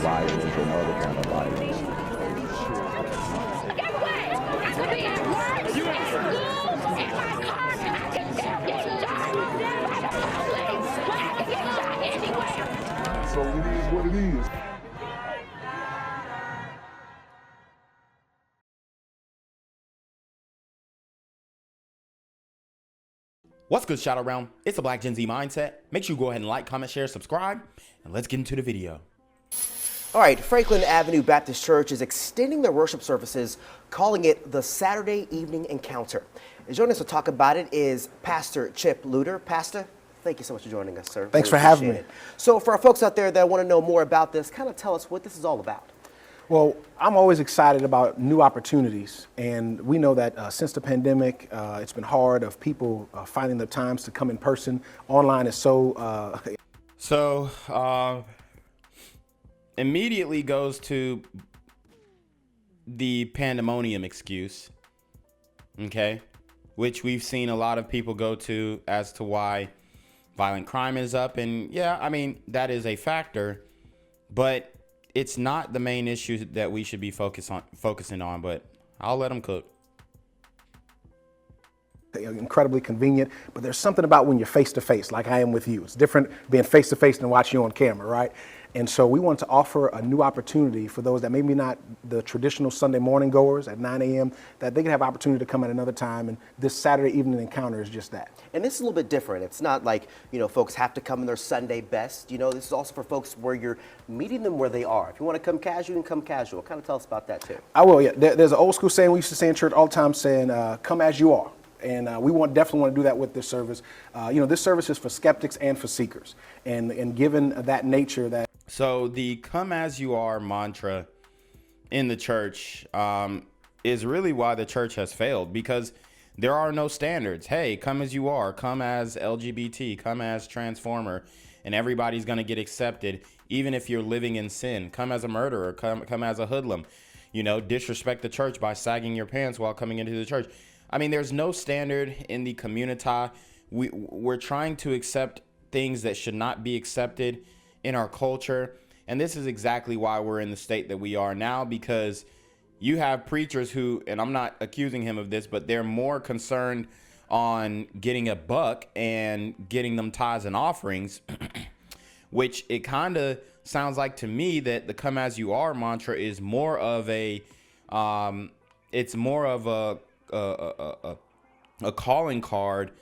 violence and other kind of violence. Get away! I could be at work, at school, in my car, I can still get shot by the police. I can get shot anywhere. So it is what it is. What's good, Shadow Realm? It's the Black Gen Z Mindset. Make sure you go ahead and like, comment, share, subscribe, and let's get into the video. All right, Franklin Avenue Baptist Church is extending their worship services, calling it the Saturday Evening Encounter. And joining us to talk about it is Pastor Chip Luter. Pastor, thank you so much for joining us, sir. Thanks for having me. So for our folks out there that want to know more about this, kind of tell us what this is all about. Well, I'm always excited about new opportunities, and we know that since the pandemic, it's been hard of people finding the times to come in person. Online is so... Immediately goes to the pandemonium excuse, okay, which we've seen a lot of people go to as to why violent crime is up. And yeah, I mean, that is a factor, but it's not the main issue that we should be focusing on, but I'll let them cook. Incredibly convenient, but there's something about when you're face to face, like I am with you. It's different being face to face than watching you on camera, right? And so we want to offer a new opportunity for those that maybe not the traditional Sunday morning goers at 9 a.m., that they can have opportunity to come at another time. And this Saturday Evening Encounter is just that. And this is a little bit different. It's not like, folks have to come in their Sunday best. This is also for folks where you're meeting them where they are. If you want to come casual, you can come casual. Kind of tell us about that too. I will, yeah. There's an old school saying we used to say in church all the time, saying, come as you are. And we definitely want to do that with this service. This service is for skeptics and for seekers. And given that nature that... So the come as you are mantra in the church is really why the church has failed, because there are no standards. Hey, come as you are, come as LGBT, come as transformer, and everybody's going to get accepted, even if you're living in sin. Come as a murderer, come as a hoodlum, disrespect the church by sagging your pants while coming into the church. I mean, there's no standard in the community. We're trying to accept things that should not be accepted in our culture. And this is exactly why we're in the state that we are now, because you have preachers who, and I'm not accusing him of this, but they're more concerned on getting a buck and getting them tithes and offerings, which it kind of sounds like to me that the come as you are mantra is more of a, it's more of a calling card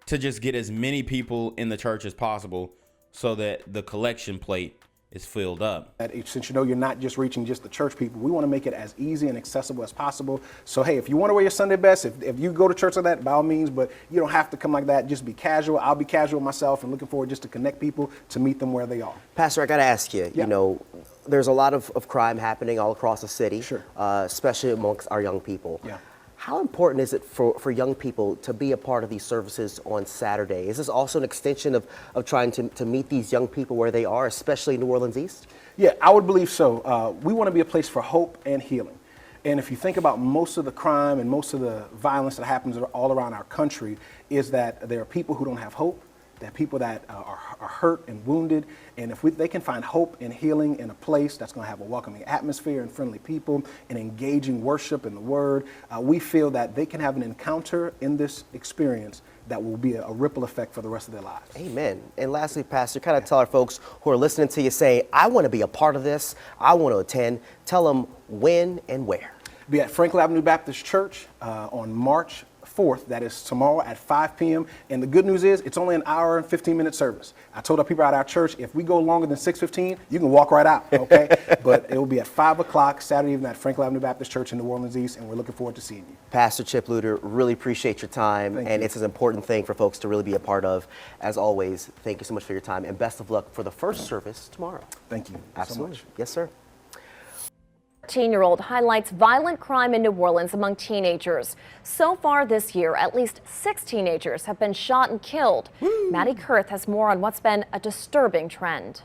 to just get as many people in the church as possible so that the collection plate is filled up. Since you're not just reaching just the church people, we want to make it as easy and accessible as possible. So hey, if you want to wear your Sunday best, if you go to church like that, by all means, but you don't have to come like that. Just be casual. I'll be casual myself, and looking forward just to connect people, to meet them where they are. Pastor, I got to ask you, there's a lot of crime happening all across the city, sure, especially amongst our young people. Yeah. How important is it for young people to be a part of these services on Saturday? Is this also an extension of trying to meet these young people where they are, especially in New Orleans East? Yeah, I would believe so. We want to be a place for hope and healing. And if you think about most of the crime and most of the violence that happens all around our country, is that there are people who don't have hope. There are people that are hurt and wounded, and if they can find hope and healing in a place that's going to have a welcoming atmosphere and friendly people and engaging worship in the Word, we feel that they can have an encounter in this experience that will be a ripple effect for the rest of their lives. Amen. And lastly, Pastor, kind of tell our folks who are listening to you say, I want to be a part of this, I want to attend. Tell them when and where. Be at Franklin Avenue Baptist Church on March 4th, that is tomorrow at 5 p.m. And the good news is it's only an hour and 15-minute service. I told our people at our church, if we go longer than 6:15, you can walk right out, okay? But it will be at 5 o'clock Saturday evening at Franklin Avenue Baptist Church in New Orleans East, and we're looking forward to seeing you. Pastor Chip Luter, really appreciate your time, and it's an important thing for folks to really be a part of. As always, thank you so much for your time, and best of luck for the first service tomorrow. Thank you Absolutely. so much. Yes, sir. 13-year-old highlights violent crime in New Orleans among teenagers. So far this year, at least 6 teenagers have been shot and killed. Maddie Kurth has more on what's been a disturbing trend.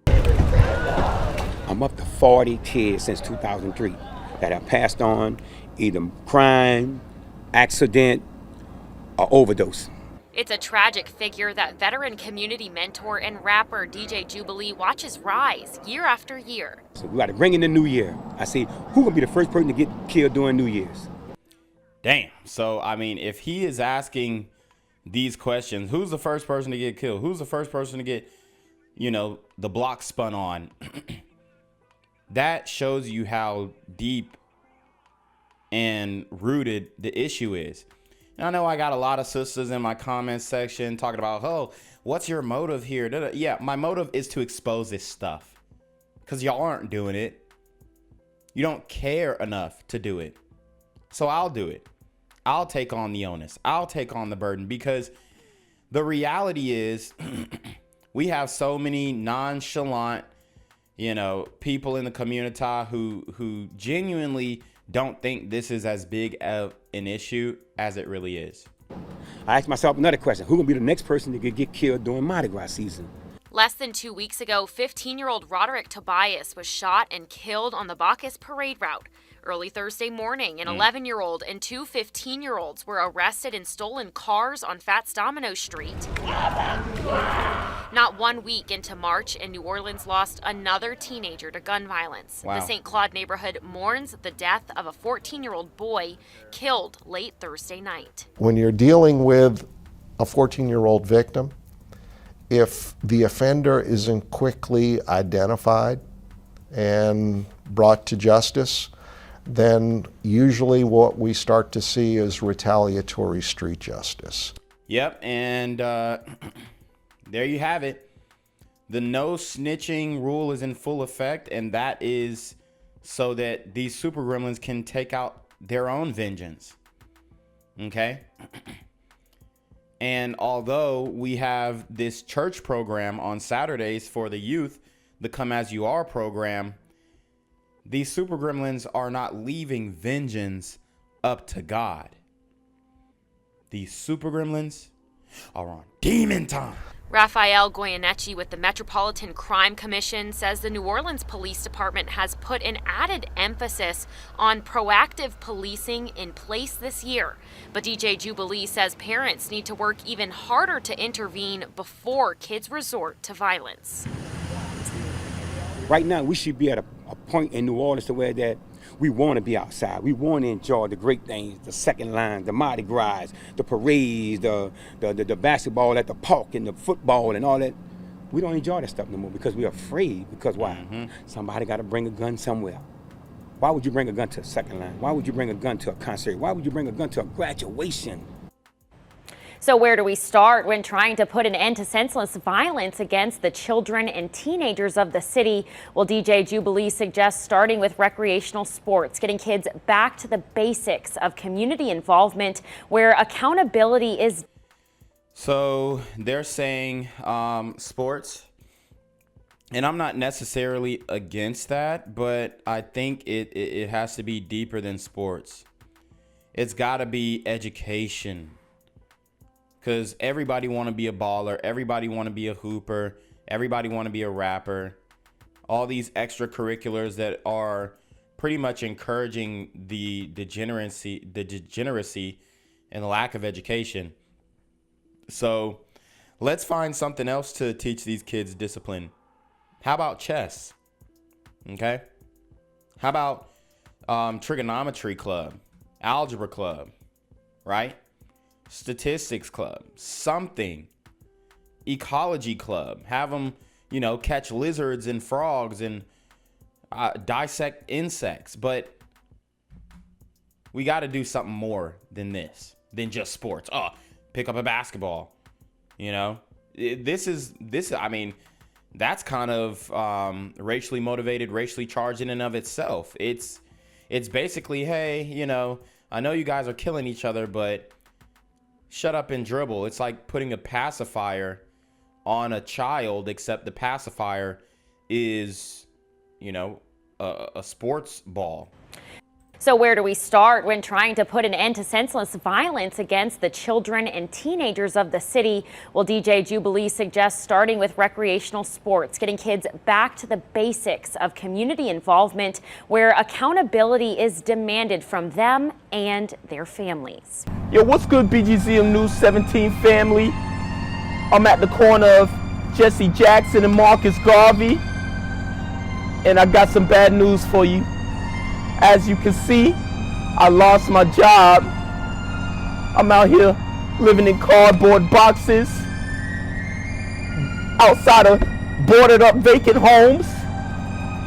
I'm up to 40 kids since 2003 that have passed on either crime, accident, or overdose. It's a tragic figure that veteran community mentor and rapper DJ Jubilee watches rise year after year. So we got to bring in the new year. I say, who gonna be the first person to get killed during New Year's? Damn. So, I mean, if he is asking these questions, who's the first person to get killed? Who's the first person to get, the block spun on? That shows you how deep and rooted the issue is. And I know I got a lot of sisters in my comment section talking about, oh, what's your motive here? Yeah, my motive is to expose this stuff because y'all aren't doing it. You don't care enough to do it. So I'll do it. I'll take on the onus. I'll take on the burden because the reality is we have so many nonchalant, people in the community who genuinely don't think this is as big of an issue as it really is. I asked myself another question. Who gonna be the next person to get killed during Mardi Gras season? Less than 2 weeks ago, 15-year-old Roderick Tobias was shot and killed on the Bacchus parade route. Early Thursday morning, an 11-year-old and two 15-year-olds were arrested in stolen cars on Fats Domino Street. Not 1 week into March, and New Orleans lost another teenager to gun violence. Wow. The St. Claude neighborhood mourns the death of a 14-year-old boy killed late Thursday night. When you're dealing with a 14-year-old victim, if the offender isn't quickly identified and brought to justice, then usually what we start to see is retaliatory street justice. Yep, and there you have it. The no snitching rule is in full effect, and that is so that these super gremlins can take out their own vengeance. Okay? And although we have this church program on Saturdays for the youth, the Come As You Are program, these super gremlins are not leaving vengeance up to God. These super gremlins are on demon time. Raphael Goyeneche with the Metropolitan Crime Commission says the New Orleans Police Department has put an added emphasis on proactive policing in place this year. But DJ Jubilee says parents need to work even harder to intervene before kids resort to violence. Right now, we should be at a point in New Orleans to where that we want to be outside. We want to enjoy the great things, the second line, the Mardi Gras, the parades, the basketball at the park and the football and all that. We don't enjoy that stuff no more because we're afraid. Because why? Somebody got to bring a gun somewhere. Why would you bring a gun to a second line? Why would you bring a gun to a concert? Why would you bring a gun to a graduation? So where do we start when trying to put an end to senseless violence against the children and teenagers of the city? Well, DJ Jubilee suggests starting with recreational sports, getting kids back to the basics of community involvement where accountability is. So they're saying sports, and I'm not necessarily against that, but I think it has to be deeper than sports. It's got to be education. Because everybody want to be a baller. Everybody want to be a hooper. Everybody want to be a rapper. All these extracurriculars that are pretty much encouraging the degeneracy and the lack of education. So let's find something else to teach these kids discipline. How about chess? Okay. How about trigonometry club, algebra club, right? Statistics club, something, ecology club, have them, catch lizards and frogs and dissect insects. But we got to do something more than this, than just sports. Oh, pick up a basketball, I mean, that's kind of racially motivated, racially charged in and of itself. It's basically, hey, I know you guys are killing each other, but shut up and dribble. It's like putting a pacifier on a child, except the pacifier is, a sports ball. So where do we start when trying to put an end to senseless violence against the children and teenagers of the city? Well, DJ Jubilee suggests starting with recreational sports, getting kids back to the basics of community involvement where accountability is demanded from them and their families. Yo, what's good, BGZM News 17 family? I'm at the corner of Jesse Jackson and Marcus Garvey, and I got some bad news for you. As you can see, I lost my job. I'm out here living in cardboard boxes outside of boarded up vacant homes.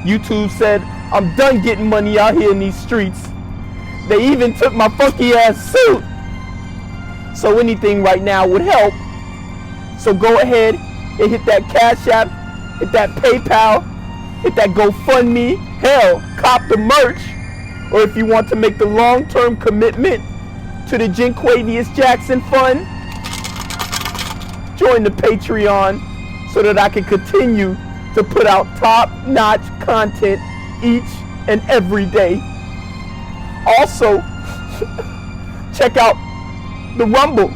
YouTube said I'm done getting money out here in these streets. They even took my funky ass suit. So anything right now would help. So go ahead and hit that Cash App, hit that PayPal, hit that GoFundMe, hell, cop the merch. Or if you want to make the long-term commitment to the Jinquavius Jackson Fund, join the Patreon so that I can continue to put out top-notch content each and every day. Also, check out the Rumble,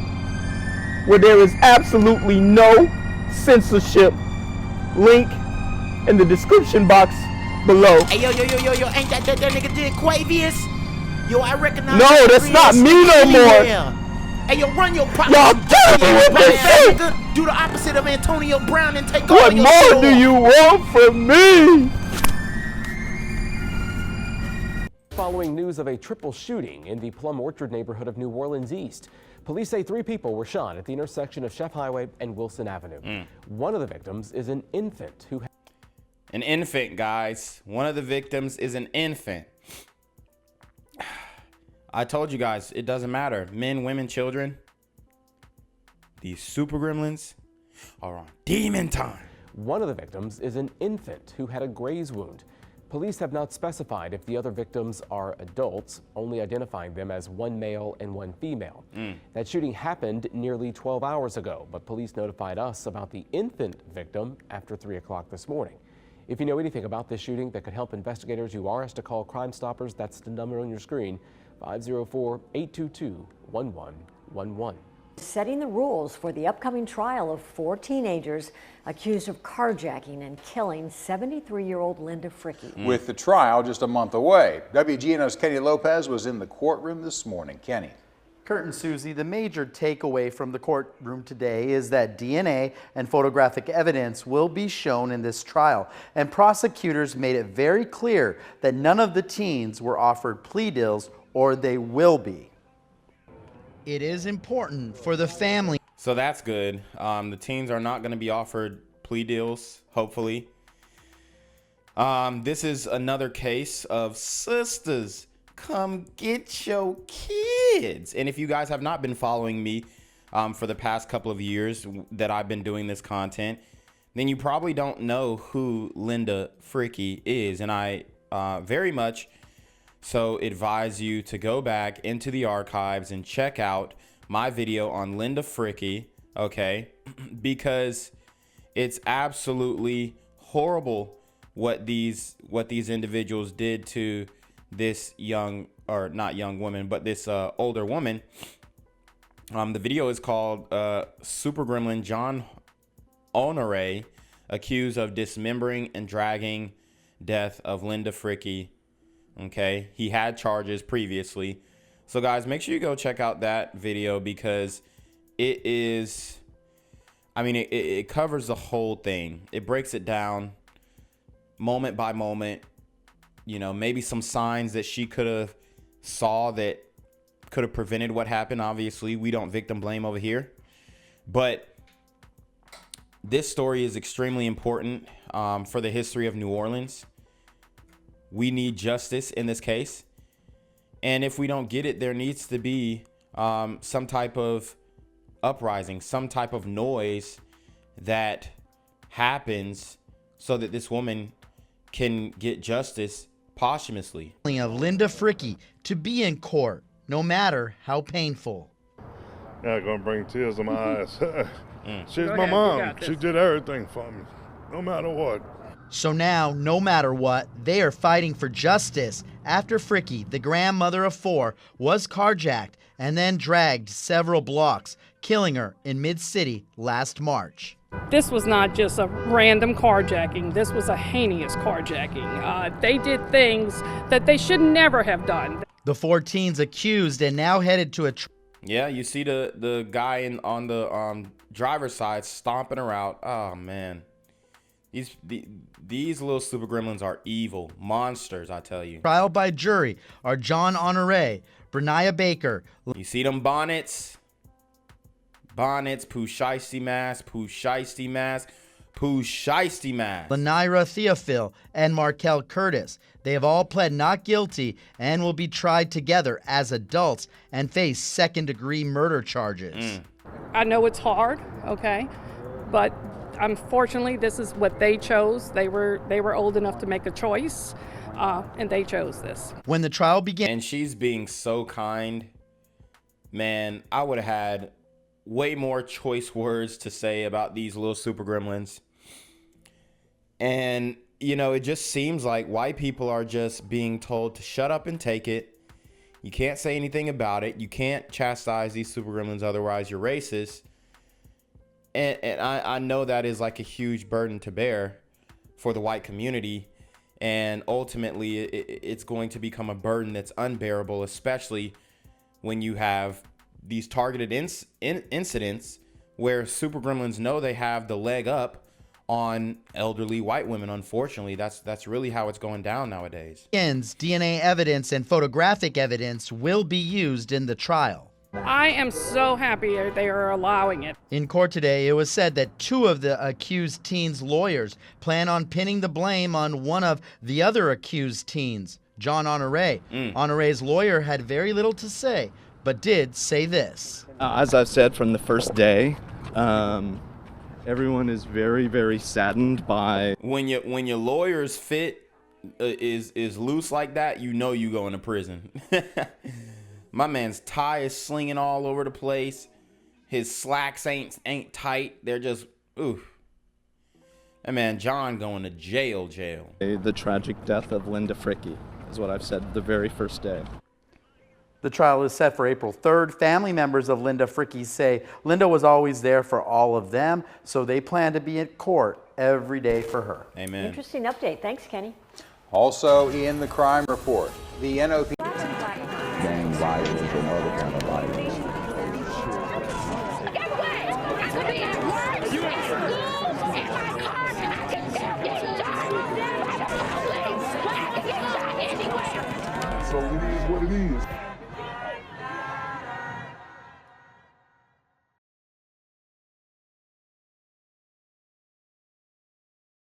where there is absolutely no censorship. Link in the description box below. Hey, yo, ain't that nigga Jinquavius? Yo, I recognize. No, that's not me no more. Hey, yo, run your pocket. Y'all dirty with this shit. Do the opposite of Antonio Brown and take What all your more shit do off. you want from me? Following news of a triple shooting in the Plum Orchard neighborhood of New Orleans East. Police say 3 people were shot at the intersection of Chef Highway and Wilson Avenue. One of the victims is an infant who... An infant, guys. One of the victims is an infant. I told you guys, it doesn't matter. Men, women, children. These super gremlins are on demon time. One of the victims is an infant who had a graze wound. Police have not specified if the other victims are adults, only identifying them as 1 male and 1 female. That shooting happened nearly 12 hours ago, but police notified us about the infant victim after 3 o'clock this morning. If you know anything about this shooting that could help investigators, you are asked to call Crime Stoppers. That's the number on your screen, 504-822-1111. Setting the rules for the upcoming trial of 4 teenagers accused of carjacking and killing 73-year-old Linda Frickey. With the trial just a month away, WGNO's Kenny Lopez was in the courtroom this morning. Kenny. Kurt and Susie, the major takeaway from the courtroom today is that DNA and photographic evidence will be shown in this trial, and prosecutors made it very clear that none of the teens were offered plea deals, or they will be. It is important for the family. So that's good. The teens are not going to be offered plea deals, hopefully. This is another case of sisters, come get your kids. And if you guys have not been following me for the past couple of years that I've been doing this content, then you probably don't know who Linda Frickey is. And I very much so advise you to go back into the archives and check out my video on Linda Frickey, okay? Because it's absolutely horrible what these individuals did to this young, or not young woman, but this older woman. The video is called Super Gremlin John Honore accused of dismembering and dragging death of Linda Frickey. Okay, he had charges previously. So guys, make sure you go check out that video because it is, I mean, it covers the whole thing. It breaks it down moment by moment. You know, maybe some signs that she could have saw that could have prevented what happened. Obviously, we don't victim blame over here. But this story is extremely important for the history of New Orleans. We need justice in this case. And if we don't get it, there needs to be some type of uprising, some type of noise that happens so that this woman can get justice posthumously. Of Linda Frickey to be in court, no matter how painful. Yeah, gonna bring tears to my eyes. She's my mom. She did everything for me, no matter what. So now, no matter what, they are fighting for justice after Frickey, the grandmother of 4, was carjacked and then dragged several blocks, killing her in Mid-City last March. This was not just a random carjacking. This was a heinous carjacking. They did things that they should never have done. The 4 teens accused and now headed to a... Yeah, you see the guy on the driver's side stomping her out. Oh, man. These little super gremlins are evil monsters, I tell you. Trial by jury are John Honoré, Brenia Baker. You see them bonnets? Bonnets, Pooh Shiesty mask, Pooh Shiesty mask, Pooh Shiesty mask. Lanira Theophil and Markel Curtis. They have all pled not guilty and will be tried together as adults and face second-degree murder charges. I know it's hard, okay, but unfortunately, this is what they chose. They were old enough to make a choice, and they chose this. When the trial began, and she's being so kind, man, I would have had way more choice words to say about these little super gremlins. And, you know, it just seems like white people are just being told to shut up and take it. You can't say anything about it. You can't chastise these super gremlins, otherwise you're racist. And I know that is like a huge burden to bear for the white community. And ultimately, it's going to become a burden that's unbearable, especially when you have these targeted incidents where super gremlins know they have the leg up on elderly white women. Unfortunately, that's really how it's going down nowadays. DNA evidence and photographic evidence will be used in the trial. I am so happy they are allowing it. In court today, it was said that 2 of the accused teens' lawyers plan on pinning the blame on one of the other accused teens, John Honoré. Honoré's lawyer had very little to say, but did say this. As I've said from the first day, everyone is very, very saddened by... When your lawyer's fit is loose like that, you know you going to prison. My man's tie is slinging all over the place. His slacks ain't tight. They're just, oof. That man John going to jail. The tragic death of Linda Frickey is what I've said the very first day. The trial is set for April 3rd. Family members of Linda Frickey say Linda was always there for all of them, so they plan to be in court every day for her. Amen. Interesting update. Thanks, Kenny. Also in the crime report, the NOP... gang violence and other kind of violence. Get away! I could be at work, in school, in my car, I can never get shot by the police. I can get shot anywhere. So it is what it is.